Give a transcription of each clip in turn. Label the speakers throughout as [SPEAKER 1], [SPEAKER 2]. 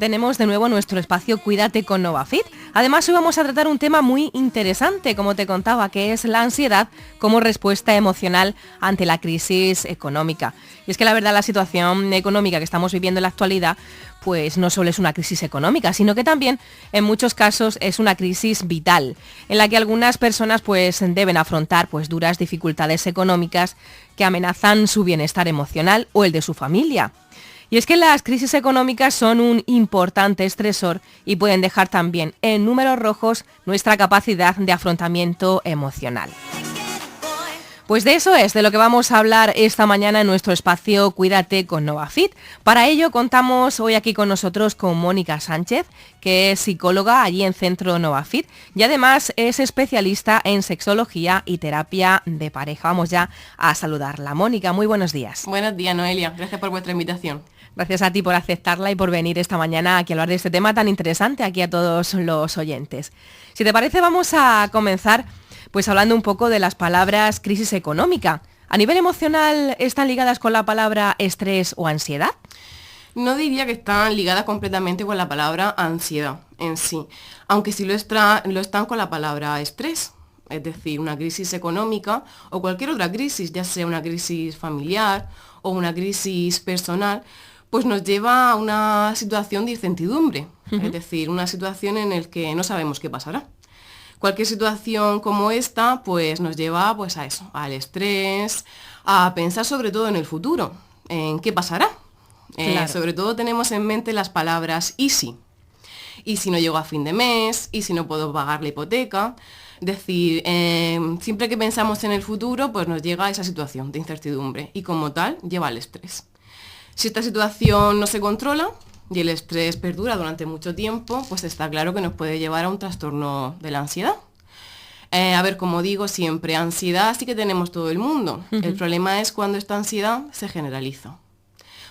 [SPEAKER 1] Tenemos de nuevo nuestro espacio Cuídate con Novafit. Además, hoy vamos a tratar un tema muy interesante, como te contaba, que es la ansiedad como respuesta emocional ante la crisis económica. Y es que la verdad la situación económica que estamos viviendo en la actualidad, pues no solo es una crisis económica, sino que también en muchos casos es una crisis vital, en la que algunas personas pues deben afrontar pues duras dificultades económicas que amenazan su bienestar emocional o el de su familia. Y es que las crisis económicas son un importante estresor y pueden dejar también en números rojos nuestra capacidad de afrontamiento emocional. Pues de eso es de lo que vamos a hablar esta mañana en nuestro espacio Cuídate con Novafit. Para ello contamos hoy aquí con nosotros con Mónica Sánchez, que es psicóloga allí en Centro Novafit y además es especialista en sexología y terapia de pareja. Vamos ya a saludarla. Mónica, muy buenos días.
[SPEAKER 2] Buenos días, Noelia. Gracias por vuestra invitación.
[SPEAKER 1] Gracias a ti por aceptarla y por venir esta mañana aquí a hablar de este tema tan interesante aquí a todos los oyentes. Si te parece, vamos a comenzar pues hablando un poco de las palabras crisis económica. ¿A nivel emocional están ligadas con la palabra estrés o ansiedad?
[SPEAKER 2] No diría que están ligadas completamente con la palabra ansiedad en sí, aunque sí lo están con la palabra estrés. Es decir, una crisis económica o cualquier otra crisis, ya sea una crisis familiar o una crisis personal, pues nos lleva a una situación de incertidumbre, es decir, una situación en la que no sabemos qué pasará. Cualquier situación como esta, pues nos lleva pues, a eso, al estrés, a pensar sobre todo en el futuro, en qué pasará.
[SPEAKER 1] Claro.
[SPEAKER 2] Sobre todo tenemos en mente las palabras ¿y si? ¿Y si no llego a fin de mes? ¿Y si no puedo pagar la hipoteca? Es decir, siempre que pensamos en el futuro, pues nos llega a esa situación de incertidumbre y como tal lleva al estrés. Si esta situación no se controla y el estrés perdura durante mucho tiempo, pues está claro que nos puede llevar a un trastorno de la ansiedad. A ver, como digo siempre, ansiedad sí que tenemos todo el mundo. El problema es cuando esta ansiedad se generaliza.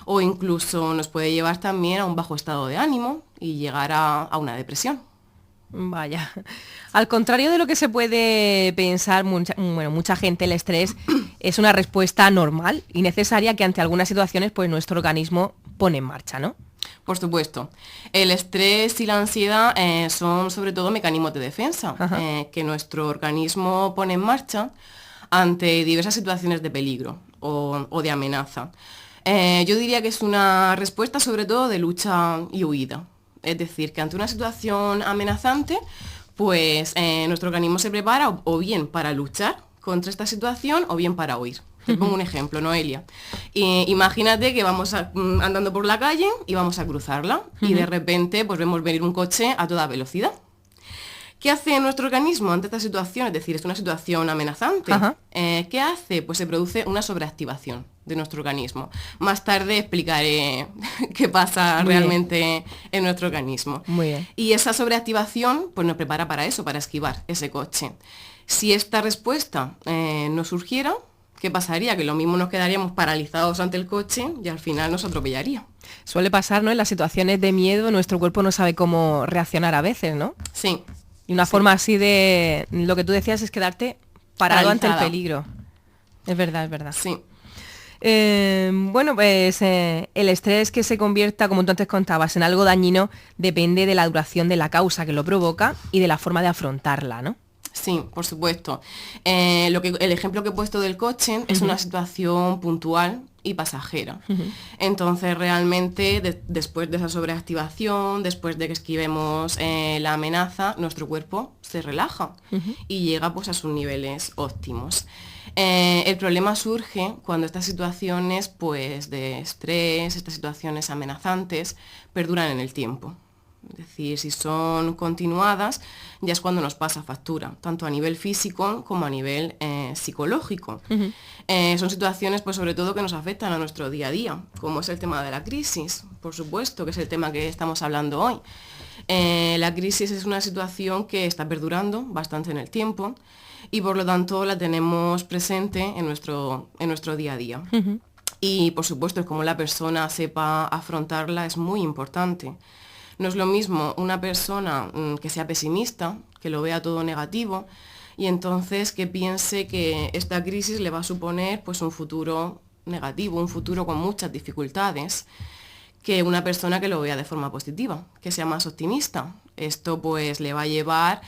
[SPEAKER 2] O incluso nos puede llevar también a un bajo estado de ánimo y llegar a una depresión.
[SPEAKER 1] Vaya. Al contrario de lo que se puede pensar, mucha gente, el estrés es una respuesta normal y necesaria que ante algunas situaciones pues nuestro organismo pone en marcha, ¿no?
[SPEAKER 2] Por supuesto. El estrés y la ansiedad son sobre todo mecanismos de defensa que nuestro organismo pone en marcha ante diversas situaciones de peligro o de amenaza. Yo diría que es una respuesta sobre todo de lucha y huida. Es decir, que ante una situación amenazante, pues nuestro organismo se prepara o bien para luchar contra esta situación o bien para huir. Te pongo un ejemplo, Noelia. Imagínate que vamos andando por la calle y vamos a cruzarla y de repente pues vemos venir un coche a toda velocidad. ¿Qué hace nuestro organismo ante esta situación? Es decir, es una situación amenazante. ¿Qué hace? Pues se produce una sobreactivación de nuestro organismo. Más tarde explicaré qué pasa realmente en nuestro organismo.
[SPEAKER 1] Muy bien.
[SPEAKER 2] Y esa sobreactivación pues nos prepara para eso, para esquivar ese coche. Si esta respuesta no surgiera, ¿qué pasaría? Que lo mismo nos quedaríamos paralizados ante el coche y al final nos atropellaría.
[SPEAKER 1] Suele pasar, ¿no? En las situaciones de miedo nuestro cuerpo no sabe cómo reaccionar a veces, ¿no?
[SPEAKER 2] Sí.
[SPEAKER 1] Y una forma así de... Lo que tú decías es quedarte parado ante el peligro. Es verdad, es verdad.
[SPEAKER 2] Sí.
[SPEAKER 1] Bueno, pues el estrés que se convierta, como tú antes contabas, en algo dañino depende de la duración de la causa que lo provoca y de la forma de afrontarla, ¿no?
[SPEAKER 2] Sí, por supuesto. El ejemplo que he puesto del coche es una situación puntual y pasajera. Entonces, realmente, después de esa sobreactivación, después de que esquivemos la amenaza, nuestro cuerpo se relaja y llega pues, a sus niveles óptimos. El problema surge cuando estas situaciones pues, de estrés, estas situaciones amenazantes, perduran en el tiempo. Es decir, si son continuadas, ya es cuando nos pasa factura, tanto a nivel físico como a nivel psicológico. Son situaciones, pues sobre todo, que nos afectan a nuestro día a día, como es el tema de la crisis, por supuesto, que es el tema que estamos hablando hoy. La crisis es una situación que está perdurando bastante en el tiempo y por lo tanto la tenemos presente en nuestro día a día. Y por supuesto, como la persona sepa afrontarla es muy importante. No es lo mismo una persona que sea pesimista, que lo vea todo negativo, y entonces que piense que esta crisis le va a suponer pues, un futuro negativo, un futuro con muchas dificultades, que una persona que lo vea de forma positiva, que sea más optimista. Esto pues le va a llevar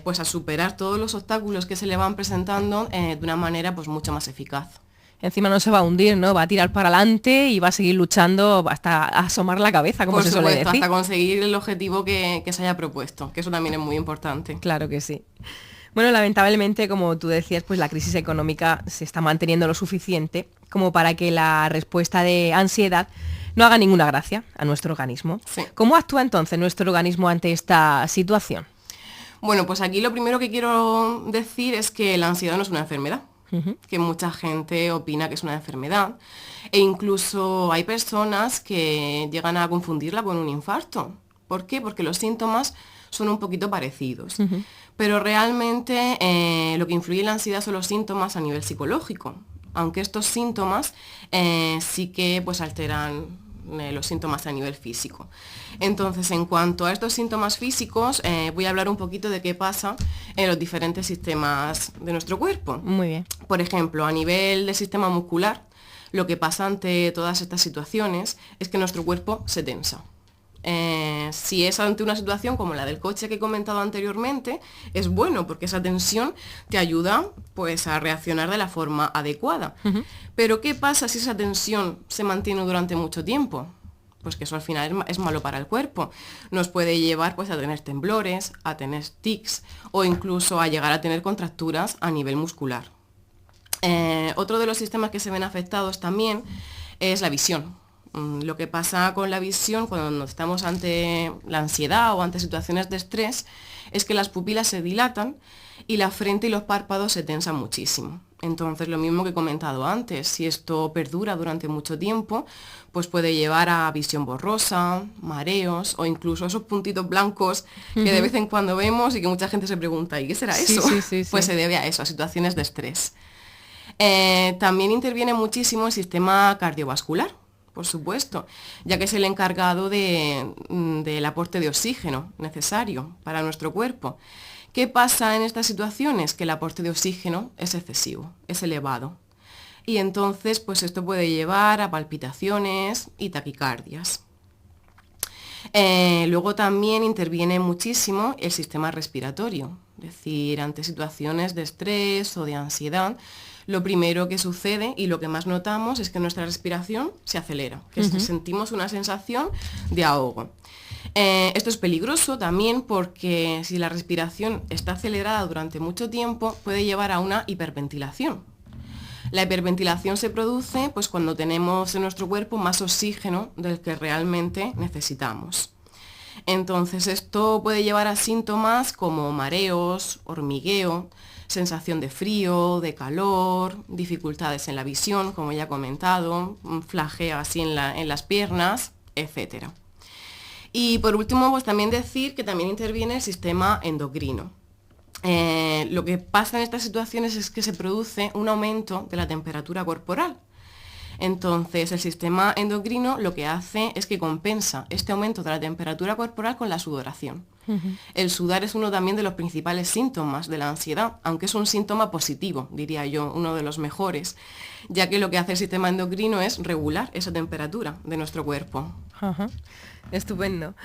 [SPEAKER 2] pues a superar todos los obstáculos que se le van presentando de una manera pues mucho más eficaz.
[SPEAKER 1] Encima no se va a hundir, ¿no? Va a tirar para adelante y va a seguir luchando hasta asomar la cabeza, como
[SPEAKER 2] Por
[SPEAKER 1] se suele
[SPEAKER 2] supuesto,
[SPEAKER 1] decir.
[SPEAKER 2] hasta conseguir el objetivo que se haya propuesto, que eso también es muy importante.
[SPEAKER 1] Claro que sí. Bueno, lamentablemente, como tú decías, pues la crisis económica se está manteniendo lo suficiente como para que la respuesta de ansiedad no haga ninguna gracia a nuestro organismo.
[SPEAKER 2] Sí.
[SPEAKER 1] ¿Cómo actúa entonces nuestro organismo ante esta situación?
[SPEAKER 2] Bueno, pues aquí lo primero que quiero decir es que la ansiedad no es una enfermedad, que mucha gente opina que es una enfermedad, e incluso hay personas que llegan a confundirla con un infarto. ¿Por qué? Porque los síntomas son un poquito parecidos, pero realmente lo que influye en la ansiedad son los síntomas a nivel psicológico, aunque estos síntomas sí que pues alteran los síntomas a nivel físico. Entonces, en cuanto a estos síntomas físicos, voy a hablar un poquito de qué pasa en los diferentes sistemas de nuestro cuerpo.
[SPEAKER 1] Muy bien.
[SPEAKER 2] Por ejemplo, a nivel del sistema muscular, lo que pasa ante todas estas situaciones es que nuestro cuerpo se tensa. Si es ante una situación como la del coche que he comentado anteriormente, es bueno porque esa tensión te ayuda pues a reaccionar de la forma adecuada. Pero ¿qué pasa si esa tensión se mantiene durante mucho tiempo? Pues que eso al final es malo para el cuerpo. Nos puede llevar pues a tener temblores, a tener tics o incluso a llegar a tener contracturas a nivel muscular. Otro de los sistemas que se ven afectados también es la visión. Lo que pasa con la visión cuando estamos ante la ansiedad o ante situaciones de estrés es que las pupilas se dilatan y la frente y los párpados se tensan muchísimo. Entonces, lo mismo que he comentado antes, si esto perdura durante mucho tiempo, pues puede llevar a visión borrosa, mareos o incluso esos puntitos blancos que de vez en cuando vemos y que mucha gente se pregunta, ¿y qué será eso?
[SPEAKER 1] Sí.
[SPEAKER 2] Pues se debe a eso, a situaciones de estrés. También interviene muchísimo el sistema cardiovascular, por supuesto, ya que es el encargado del aporte de oxígeno necesario para nuestro cuerpo. ¿Qué pasa en estas situaciones? Que el aporte de oxígeno es excesivo, es elevado. Y entonces, pues esto puede llevar a palpitaciones y taquicardias. Luego también interviene muchísimo el sistema respiratorio, es decir, ante situaciones de estrés o de ansiedad, lo primero que sucede y lo que más notamos es que nuestra respiración se acelera, que sentimos una sensación de ahogo. Esto es peligroso también porque si la respiración está acelerada durante mucho tiempo puede llevar a una hiperventilación. La hiperventilación se produce pues, cuando tenemos en nuestro cuerpo más oxígeno del que realmente necesitamos. Entonces esto puede llevar a síntomas como mareos, hormigueo, sensación de frío, de calor, dificultades en la visión, como ya he comentado, un flageo así en las piernas, etc. Y por último, pues también decir que también interviene el sistema endocrino. Lo que pasa en estas situaciones es que se produce un aumento de la temperatura corporal. Entonces, el sistema endocrino lo que hace es que compensa este aumento de la temperatura corporal con la sudoración. El sudar es uno también de los principales síntomas de la ansiedad, aunque es un síntoma positivo, diría yo, uno de los mejores, ya que lo que hace el sistema endocrino es regular esa temperatura de nuestro cuerpo.
[SPEAKER 1] Estupendo.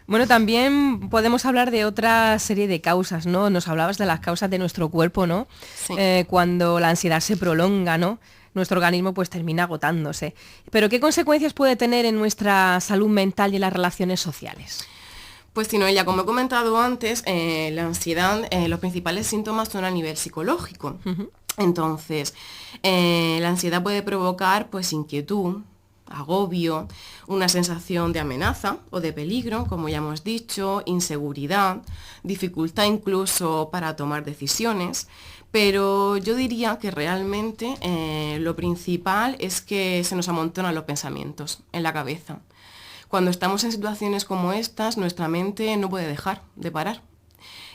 [SPEAKER 1] Bueno, también podemos hablar de otra serie de causas, ¿no? Nos hablabas de las causas de nuestro cuerpo, ¿no?
[SPEAKER 2] Sí.
[SPEAKER 1] Cuando la ansiedad se prolonga, ¿no? Nuestro organismo pues termina agotándose. Pero ¿qué consecuencias puede tener en nuestra salud mental y en las relaciones sociales?
[SPEAKER 2] Pues si no, ya como he comentado antes, la ansiedad, los principales síntomas son a nivel psicológico. Entonces, la ansiedad puede provocar pues inquietud, agobio, una sensación de amenaza o de peligro, como ya hemos dicho, inseguridad, dificultad incluso para tomar decisiones, pero yo diría que realmente lo principal es que se nos amontonan los pensamientos en la cabeza. Cuando estamos en situaciones como estas, nuestra mente no puede dejar de parar.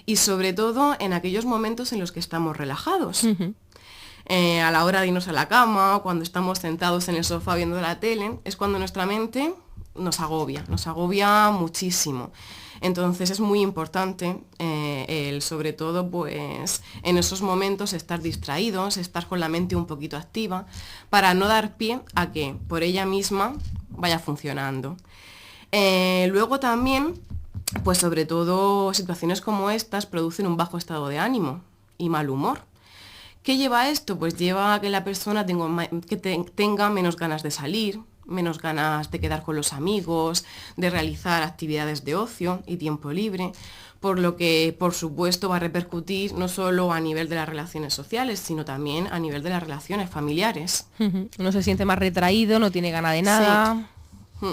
[SPEAKER 2] Y sobre todo en aquellos momentos en los que estamos relajados. A la hora de irnos a la cama o cuando estamos sentados en el sofá viendo la tele, es cuando nuestra mente nos agobia muchísimo. Entonces es muy importante sobre todo pues en esos momentos estar distraídos, estar con la mente un poquito activa, para no dar pie a que por ella misma vaya funcionando. Luego también, pues sobre todo situaciones como estas producen un bajo estado de ánimo y mal humor. ¿Qué lleva a esto? Pues lleva a que la persona tenga menos ganas de salir, menos ganas de quedar con los amigos, de realizar actividades de ocio y tiempo libre, por lo que, por supuesto, va a repercutir no solo a nivel de las relaciones sociales, sino también a nivel de las relaciones familiares.
[SPEAKER 1] Uno se siente más retraído, no tiene ganas de nada. Sí.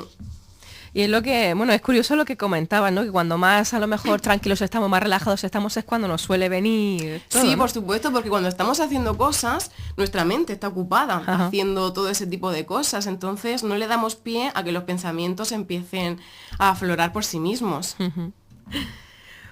[SPEAKER 1] Y es lo que, bueno, es curioso lo que comentabas, ¿no? Que cuando más a lo mejor tranquilos estamos, más relajados estamos, es cuando nos suele venir todo,
[SPEAKER 2] sí,
[SPEAKER 1] ¿no?
[SPEAKER 2] por supuesto, porque cuando estamos haciendo cosas, nuestra mente está ocupada
[SPEAKER 1] Ajá.
[SPEAKER 2] haciendo todo ese tipo de cosas, entonces no le damos pie a que los pensamientos empiecen a aflorar por sí mismos.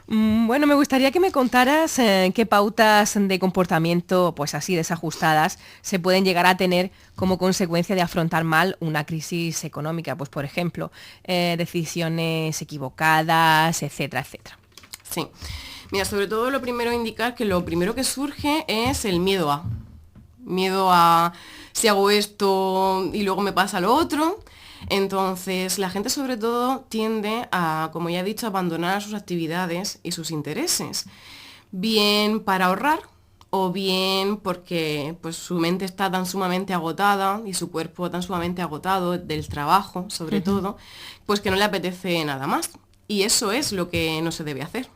[SPEAKER 1] Bueno, me gustaría que me contaras qué pautas de comportamiento, pues así desajustadas, se pueden llegar a tener como consecuencia de afrontar mal una crisis económica. Pues por ejemplo, decisiones equivocadas, etcétera, etcétera.
[SPEAKER 2] Sí. Mira, sobre todo lo primero a indicar que lo primero que surge es el miedo a si hago esto y luego me pasa lo otro. Entonces, la gente sobre todo tiende a, como ya he dicho, abandonar sus actividades y sus intereses. Bien para ahorrar o bien porque pues, su mente está tan sumamente agotada y su cuerpo tan sumamente agotado del trabajo, sobre todo, pues que no le apetece nada más. Y eso es lo que no se debe hacer.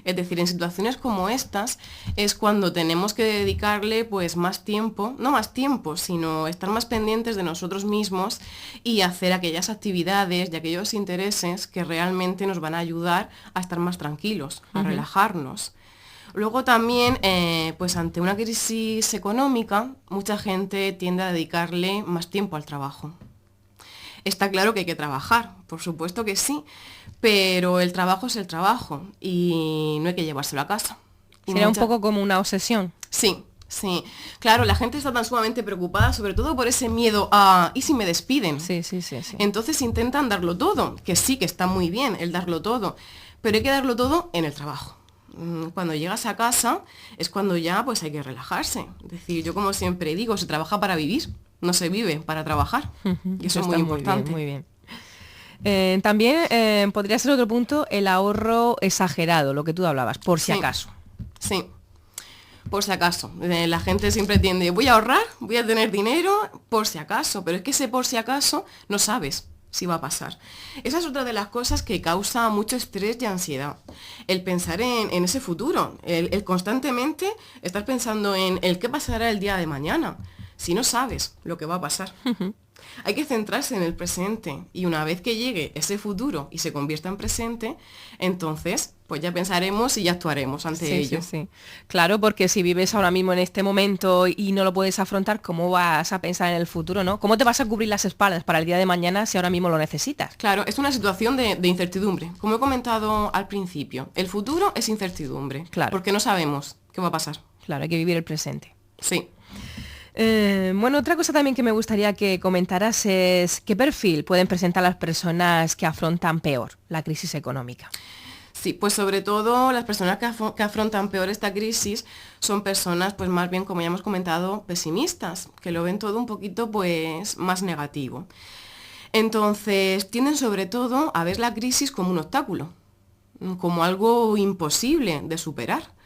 [SPEAKER 2] Es decir, en situaciones como estas es cuando tenemos que dedicarle pues más tiempo, no más tiempo, sino estar más pendientes de nosotros mismos y hacer aquellas actividades y aquellos intereses que realmente nos van a ayudar a estar más tranquilos, a relajarnos. Luego también, pues ante una crisis económica, mucha gente tiende a dedicarle más tiempo al trabajo. Está claro que hay que trabajar, por supuesto que sí, pero el trabajo es el trabajo y no hay que llevárselo a casa.
[SPEAKER 1] Sería un poco como una obsesión.
[SPEAKER 2] Sí, sí. Claro, la gente está tan sumamente preocupada, sobre todo por ese miedo a ¿y si me despiden?
[SPEAKER 1] Sí.
[SPEAKER 2] Entonces intentan darlo todo, que sí, que está muy bien el darlo todo, pero hay que darlo todo en el trabajo. Cuando llegas a casa es cuando ya pues hay que relajarse. Es decir, yo como siempre digo, se trabaja para vivir. No se vive para trabajar. Y eso es muy importante.
[SPEAKER 1] Muy bien. También podría ser otro punto el ahorro exagerado, lo que tú hablabas, por si acaso.
[SPEAKER 2] Sí, por si acaso. La gente siempre tiende, voy a ahorrar, voy a tener dinero, por si acaso. Pero es que ese por si acaso no sabes si va a pasar. Esa es otra de las cosas que causa mucho estrés y ansiedad. El pensar en ese futuro, el constantemente estar pensando en el qué pasará el día de mañana. Si no sabes lo que va a pasar. Hay que centrarse en el presente y una vez que llegue ese futuro y se convierta en presente, entonces pues ya pensaremos y ya actuaremos ante ello.
[SPEAKER 1] Sí. Claro, porque si vives ahora mismo en este momento y no lo puedes afrontar, ¿cómo vas a pensar en el futuro, no? ¿Cómo te vas a cubrir las espaldas para el día de mañana si ahora mismo lo necesitas?
[SPEAKER 2] Claro, es una situación de incertidumbre. Como he comentado al principio, el futuro es incertidumbre.
[SPEAKER 1] Claro.
[SPEAKER 2] Porque no sabemos qué va a pasar.
[SPEAKER 1] Claro, hay que vivir el presente.
[SPEAKER 2] Sí.
[SPEAKER 1] Bueno, otra cosa también que me gustaría que comentaras es qué perfil pueden presentar las personas que afrontan peor la crisis económica.
[SPEAKER 2] Sí, pues sobre todo las personas que afrontan peor esta crisis son personas, pues más bien, como ya hemos comentado, pesimistas, que lo ven todo un poquito pues más negativo. Entonces, tienden sobre todo a ver la crisis como un obstáculo, como algo imposible de superar.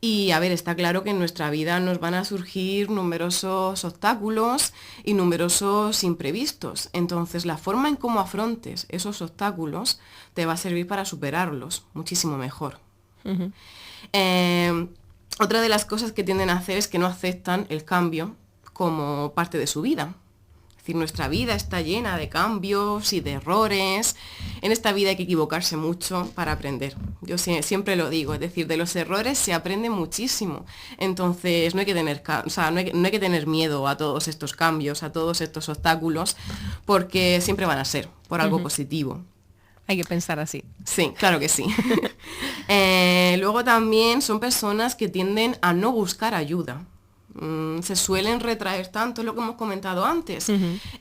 [SPEAKER 2] Y a ver, está claro que en nuestra vida nos van a surgir numerosos obstáculos y numerosos imprevistos. Entonces, la forma en cómo afrontes esos obstáculos te va a servir para superarlos muchísimo mejor. Otra de las cosas que tienden a hacer es que no aceptan el cambio como parte de su vida. Es decir, nuestra vida está llena de cambios y de errores. En esta vida hay que equivocarse mucho para aprender. Yo siempre lo digo, es decir, de los errores se aprende muchísimo. Entonces no hay que tener miedo a todos estos cambios, a todos estos obstáculos, porque siempre van a ser por algo positivo.
[SPEAKER 1] Hay que pensar así.
[SPEAKER 2] Sí, claro que sí. Luego también son personas que tienden a no buscar ayuda. Se suelen retraer tanto, es lo que hemos comentado antes.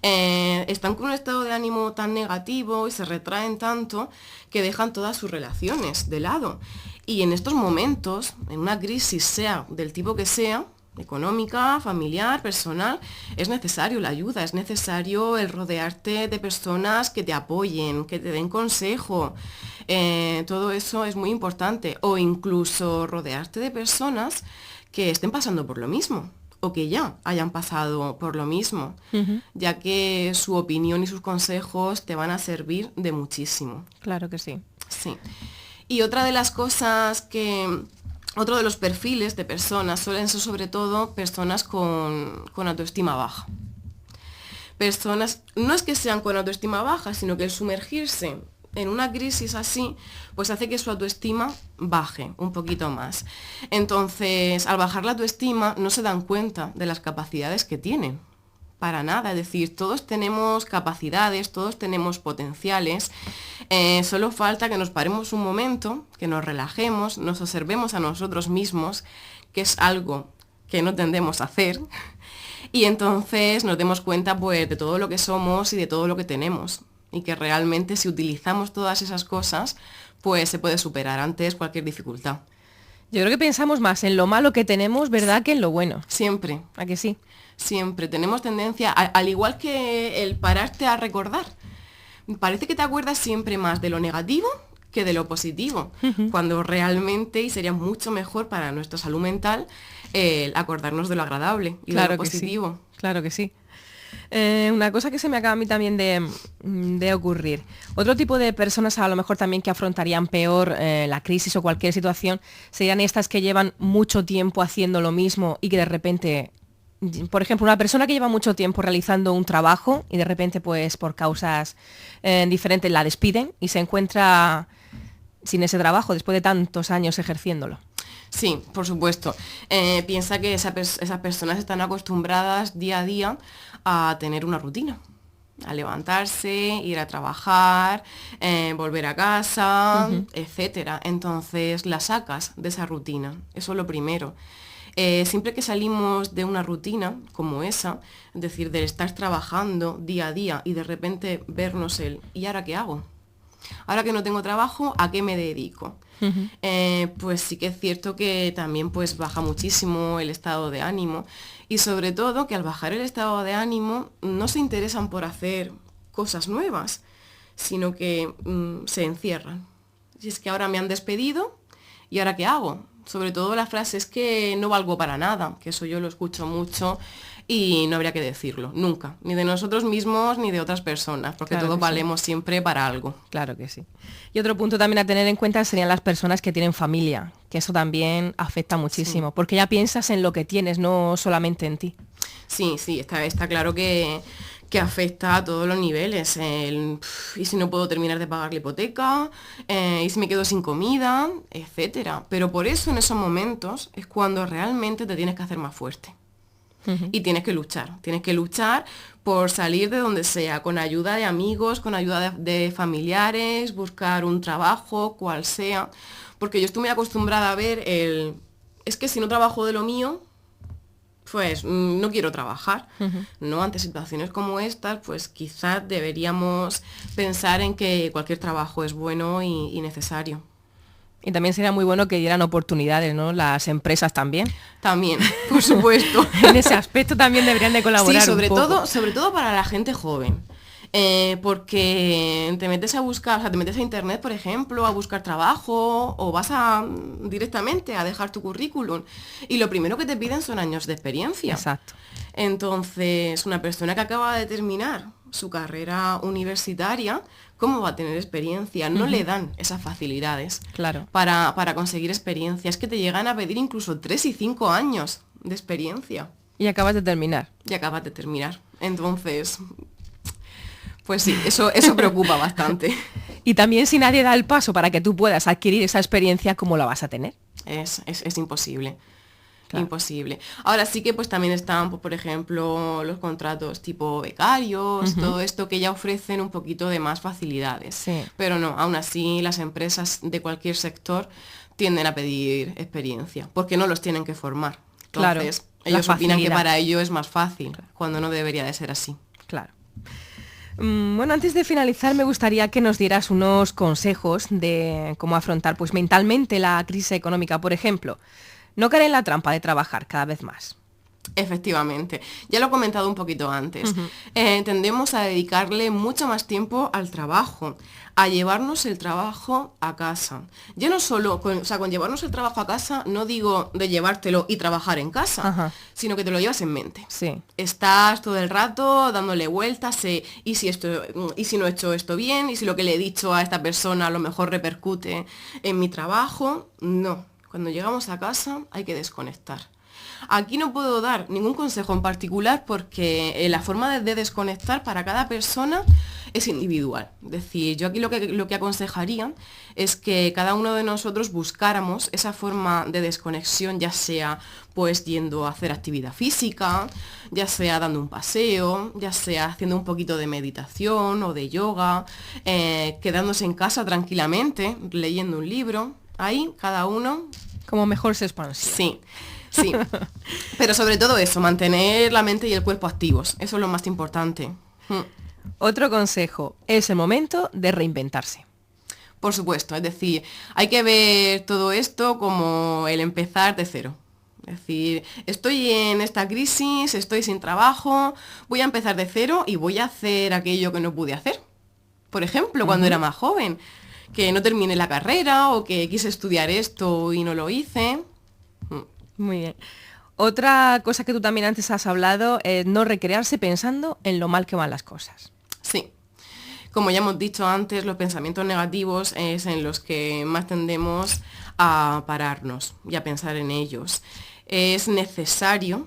[SPEAKER 2] Están con un estado de ánimo tan negativo y se retraen tanto que dejan todas sus relaciones de lado. Y en estos momentos, en una crisis, sea del tipo que sea, económica, familiar, personal, es necesario la ayuda, es necesario el rodearte de personas que te apoyen, que te den consejo. Todo eso es muy importante. O incluso rodearte de personas que estén pasando por lo mismo o que ya hayan pasado por lo mismo, ya que su opinión y sus consejos te van a servir de muchísimo.
[SPEAKER 1] Claro que sí.
[SPEAKER 2] Sí. Y otra de las cosas otro de los perfiles de personas suelen ser sobre todo personas con autoestima baja. Personas, no es que sean con autoestima baja, sino que el sumergirse en una crisis así, pues hace que su autoestima baje un poquito más. Entonces, al bajar la autoestima, no se dan cuenta de las capacidades que tienen. Para nada, es decir, todos tenemos capacidades, todos tenemos potenciales, solo falta que nos paremos un momento, que nos relajemos, nos observemos a nosotros mismos, que es algo que no tendemos a hacer, y entonces nos demos cuenta pues de todo lo que somos y de todo lo que tenemos, y que realmente si utilizamos todas esas cosas, pues se puede superar antes cualquier dificultad.
[SPEAKER 1] Yo creo que pensamos más en lo malo que tenemos, ¿verdad?, que en lo bueno.
[SPEAKER 2] Siempre.
[SPEAKER 1] ¿A que sí?
[SPEAKER 2] Siempre. Tenemos tendencia, al igual que el pararte a recordar, parece que te acuerdas siempre más de lo negativo que de lo positivo, cuando realmente, y sería mucho mejor para nuestra salud mental, acordarnos de lo agradable y de lo positivo.
[SPEAKER 1] Sí. Claro que sí. Una cosa que se me acaba a mí también de ocurrir. Otro tipo de personas a lo mejor también que afrontarían peor la crisis o cualquier situación serían estas que llevan mucho tiempo haciendo lo mismo y que de repente, por ejemplo, una persona que lleva mucho tiempo realizando un trabajo y de repente pues por causas diferentes la despiden y se encuentra sin ese trabajo después de tantos años ejerciéndolo.
[SPEAKER 2] Sí, por supuesto. Piensa que esas personas están acostumbradas día a día a tener una rutina, a levantarse, ir a trabajar, volver a casa, etcétera. Entonces la sacas de esa rutina, eso es lo primero. Siempre que salimos de una rutina como esa, es decir, de estar trabajando día a día y de repente vernos ¿y ahora qué hago? Ahora que no tengo trabajo, ¿a qué me dedico? Pues sí que es cierto que también pues baja muchísimo el estado de ánimo y sobre todo que al bajar el estado de ánimo no se interesan por hacer cosas nuevas, sino que se encierran. Si es que ahora me han despedido, ¿y ahora qué hago? Sobre todo la frase es que no valgo para nada, que eso yo lo escucho mucho y no habría que decirlo, nunca, ni de nosotros mismos ni de otras personas, porque
[SPEAKER 1] claro
[SPEAKER 2] todos valemos
[SPEAKER 1] sí.
[SPEAKER 2] Siempre para algo.
[SPEAKER 1] Claro que sí. Y otro punto también a tener en cuenta serían las personas que tienen familia, que eso también afecta muchísimo, sí. Porque ya piensas en lo que tienes, no solamente en ti.
[SPEAKER 2] Sí, está claro que afecta a todos los niveles. Y si no puedo terminar de pagar la hipoteca, y si me quedo sin comida, etcétera. Pero por eso en esos momentos es cuando realmente te tienes que hacer más fuerte. Y tienes que luchar por salir de donde sea, con ayuda de amigos, con ayuda de familiares, buscar un trabajo, cual sea. Porque yo estoy muy acostumbrada a ver es que si no trabajo de lo mío, pues no quiero trabajar, ¿no? Ante situaciones como estas, pues quizás deberíamos pensar en que cualquier trabajo es bueno y necesario.
[SPEAKER 1] Y también sería muy bueno que dieran oportunidades, ¿no? Las empresas también.
[SPEAKER 2] También, por supuesto.
[SPEAKER 1] En ese aspecto también deberían de colaborar.
[SPEAKER 2] Sí,
[SPEAKER 1] sobre
[SPEAKER 2] todo para la gente joven. Porque te metes a buscar, o sea, te metes a internet, por ejemplo, a buscar trabajo o vas directamente a dejar tu currículum y lo primero que te piden son años de experiencia.
[SPEAKER 1] Exacto.
[SPEAKER 2] Entonces, una persona que acaba de terminar su carrera universitaria, ¿cómo va a tener experiencia? No le dan esas facilidades para conseguir experiencia. Es que te llegan a pedir incluso 3 y 5 años de experiencia.
[SPEAKER 1] Y acabas de terminar.
[SPEAKER 2] Entonces, pues sí, eso preocupa bastante.
[SPEAKER 1] Y también si nadie da el paso para que tú puedas adquirir esa experiencia, ¿cómo la vas a tener?
[SPEAKER 2] Es imposible. Claro. Imposible. Ahora sí que pues también están, pues, por ejemplo, los contratos tipo becarios, todo esto que ya ofrecen un poquito de más facilidades.
[SPEAKER 1] Sí.
[SPEAKER 2] Pero no, aún así las empresas de cualquier sector tienden a pedir experiencia, porque no los tienen que formar. Entonces, ellos opinan que para ello es más fácil, cuando no debería de ser así.
[SPEAKER 1] Claro. Bueno, antes de finalizar me gustaría que nos dieras unos consejos de cómo afrontar pues mentalmente la crisis económica, por ejemplo. No caer en la trampa de trabajar cada vez más.
[SPEAKER 2] Efectivamente, ya lo he comentado un poquito antes. Tendemos a dedicarle mucho más tiempo al trabajo, a llevarnos el trabajo a casa. Ya no solo, con llevarnos el trabajo a casa, no digo de llevártelo y trabajar en casa, sino que te lo llevas en mente.
[SPEAKER 1] Sí.
[SPEAKER 2] Estás todo el rato dándole vueltas, y si no he hecho esto bien, y si lo que le he dicho a esta persona a lo mejor repercute en mi trabajo. No, cuando llegamos a casa hay que desconectar. Aquí no puedo dar ningún consejo en particular porque la forma de desconectar para cada persona es individual. Es decir, yo aquí lo que aconsejaría es que cada uno de nosotros buscáramos esa forma de desconexión, ya sea pues yendo a hacer actividad física, ya sea dando un paseo, ya sea haciendo un poquito de meditación o de yoga, quedándose en casa tranquilamente, leyendo un libro. Ahí cada uno...
[SPEAKER 1] Como mejor se expansión.
[SPEAKER 2] Sí. Sí, pero sobre todo eso, mantener la mente y el cuerpo activos, eso es lo más importante.
[SPEAKER 1] Otro consejo, es el momento de reinventarse.
[SPEAKER 2] Por supuesto, es decir, hay que ver todo esto como el empezar de cero. Es decir, estoy en esta crisis, estoy sin trabajo, voy a empezar de cero y voy a hacer aquello que no pude hacer. Por ejemplo, cuando era más joven, que no terminé la carrera o que quise estudiar esto y no lo hice.
[SPEAKER 1] Muy bien. Otra cosa que tú también antes has hablado es no recrearse pensando en lo mal que van las cosas.
[SPEAKER 2] Sí. Como ya hemos dicho antes, los pensamientos negativos es en los que más tendemos a pararnos y a pensar en ellos. Es necesario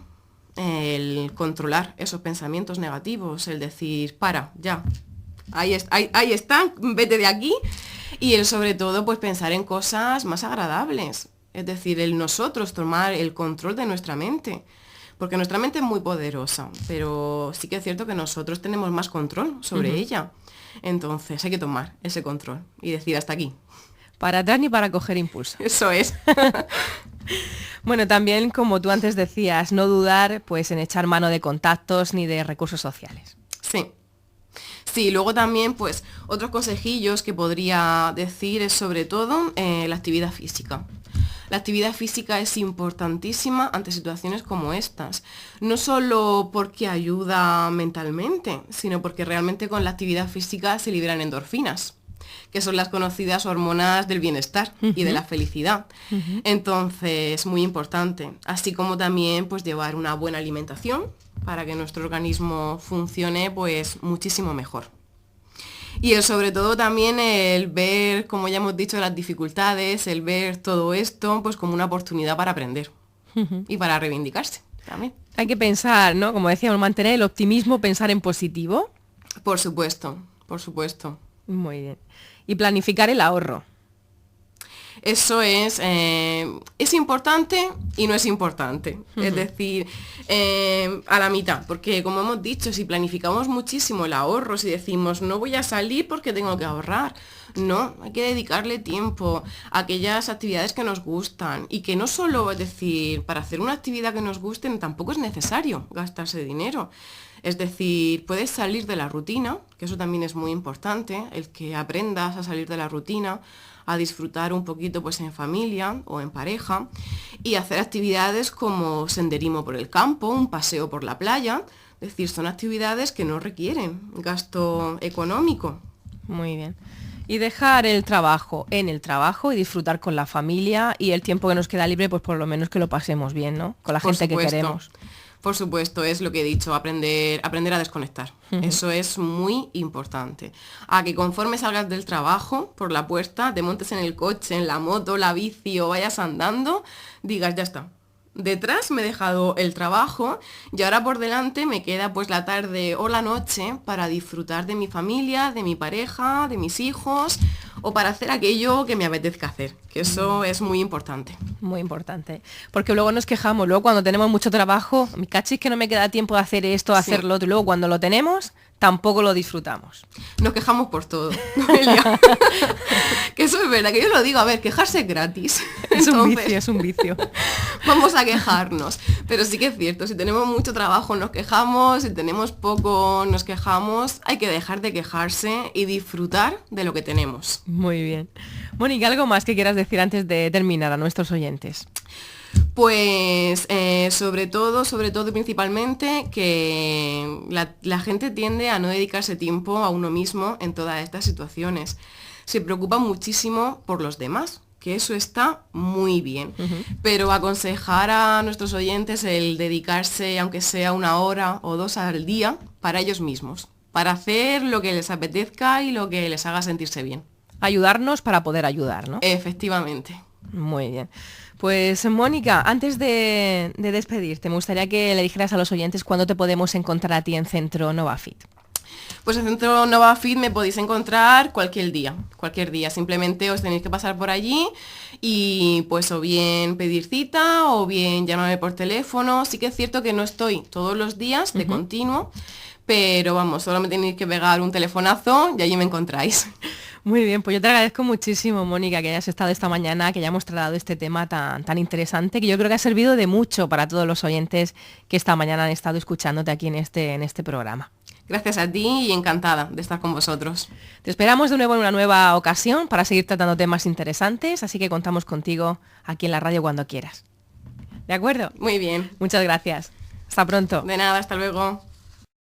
[SPEAKER 2] el controlar esos pensamientos negativos, el decir, para, ya, ahí están, vete de aquí, y el sobre todo pues pensar en cosas más agradables. Es decir, el nosotros tomar el control de nuestra mente. Porque nuestra mente es muy poderosa, pero sí que es cierto que nosotros tenemos más control sobre ella. Entonces hay que tomar ese control y decir hasta aquí.
[SPEAKER 1] Para atrás ni para coger impulso.
[SPEAKER 2] Eso es.
[SPEAKER 1] Bueno, también como tú antes decías, no dudar pues en echar mano de contactos ni de recursos sociales.
[SPEAKER 2] Sí. Sí, luego también pues otros consejillos que podría decir es sobre todo la actividad física. La actividad física es importantísima ante situaciones como estas, no solo porque ayuda mentalmente, sino porque realmente con la actividad física se liberan endorfinas, que son las conocidas hormonas del bienestar y de la felicidad. Entonces, muy importante, así como también pues llevar una buena alimentación para que nuestro organismo funcione pues muchísimo mejor. Y sobre todo también el ver, como ya hemos dicho, las dificultades, el ver todo esto pues como una oportunidad para aprender y para reivindicarse también.
[SPEAKER 1] Hay que pensar, ¿no? Como decíamos, mantener el optimismo, pensar en positivo.
[SPEAKER 2] Por supuesto, por supuesto.
[SPEAKER 1] Muy bien. Y planificar el ahorro.
[SPEAKER 2] Eso es importante y no es importante. Es decir, a la mitad, porque como hemos dicho, si planificamos muchísimo el ahorro, si decimos no voy a salir porque tengo que ahorrar, no, hay que dedicarle tiempo a aquellas actividades que nos gustan y que no solo, es decir, para hacer una actividad que nos guste tampoco es necesario gastarse dinero. Es decir, puedes salir de la rutina, que eso también es muy importante, el que aprendas a salir de la rutina, a disfrutar un poquito pues en familia o en pareja y hacer actividades como senderismo por el campo, un paseo por la playa. Es decir, son actividades que no requieren gasto económico.
[SPEAKER 1] Muy bien. Y dejar el trabajo en el trabajo y disfrutar con la familia y el tiempo que nos queda libre, pues por lo menos que lo pasemos bien, ¿no? Con la gente que queremos.
[SPEAKER 2] Por supuesto, es lo que he dicho, aprender a desconectar. Eso es muy importante. A que conforme salgas del trabajo, por la puerta, te montes en el coche, en la moto, la bici o vayas andando, digas, ya está. Detrás me he dejado el trabajo y ahora por delante me queda pues la tarde o la noche para disfrutar de mi familia, de mi pareja, de mis hijos o para hacer aquello que me apetezca hacer, que eso es muy importante.
[SPEAKER 1] Muy importante, porque luego nos quejamos, luego cuando tenemos mucho trabajo, mi cachis que no me queda tiempo de hacer esto, de hacer lo otro, y luego cuando lo tenemos, tampoco lo disfrutamos.
[SPEAKER 2] Nos quejamos por todo, Noelia. Que eso es verdad, que yo lo digo, a ver, quejarse es gratis.
[SPEAKER 1] Es un vicio, es un vicio.
[SPEAKER 2] Vamos a quejarnos, pero sí que es cierto, si tenemos mucho trabajo nos quejamos, si tenemos poco nos quejamos, hay que dejar de quejarse y disfrutar de lo que tenemos.
[SPEAKER 1] Muy bien. Mónica, ¿algo más que quieras decir antes de terminar a nuestros oyentes?
[SPEAKER 2] Pues sobre todo y principalmente que la gente tiende a no dedicarse tiempo a uno mismo en todas estas situaciones. Se preocupa muchísimo por los demás, que eso está muy bien. Pero aconsejar a nuestros oyentes el dedicarse, aunque sea 1 hora o 2 al día, para ellos mismos, para hacer lo que les apetezca y lo que les haga sentirse bien.
[SPEAKER 1] Ayudarnos para poder ayudar, ¿no?
[SPEAKER 2] Efectivamente.
[SPEAKER 1] Muy bien. Pues Mónica, antes de despedirte, me gustaría que le dijeras a los oyentes cuándo te podemos encontrar a ti en Centro Novafit.
[SPEAKER 2] Pues en Centro Novafit me podéis encontrar cualquier día. Simplemente os tenéis que pasar por allí y pues o bien pedir cita o bien llamarme por teléfono. Sí que es cierto que no estoy todos los días de continuo, pero vamos, solo me tenéis que pegar un telefonazo y allí me encontráis.
[SPEAKER 1] Muy bien, pues yo te agradezco muchísimo, Mónica, que hayas estado esta mañana, que hayamos tratado este tema tan interesante, que yo creo que ha servido de mucho para todos los oyentes que esta mañana han estado escuchándote aquí en este programa.
[SPEAKER 2] Gracias a ti y encantada de estar con vosotros.
[SPEAKER 1] Te esperamos de nuevo en una nueva ocasión para seguir tratando temas interesantes, así que contamos contigo aquí en la radio cuando quieras. ¿De acuerdo?
[SPEAKER 2] Muy bien.
[SPEAKER 1] Muchas gracias. Hasta pronto.
[SPEAKER 2] De nada, hasta luego.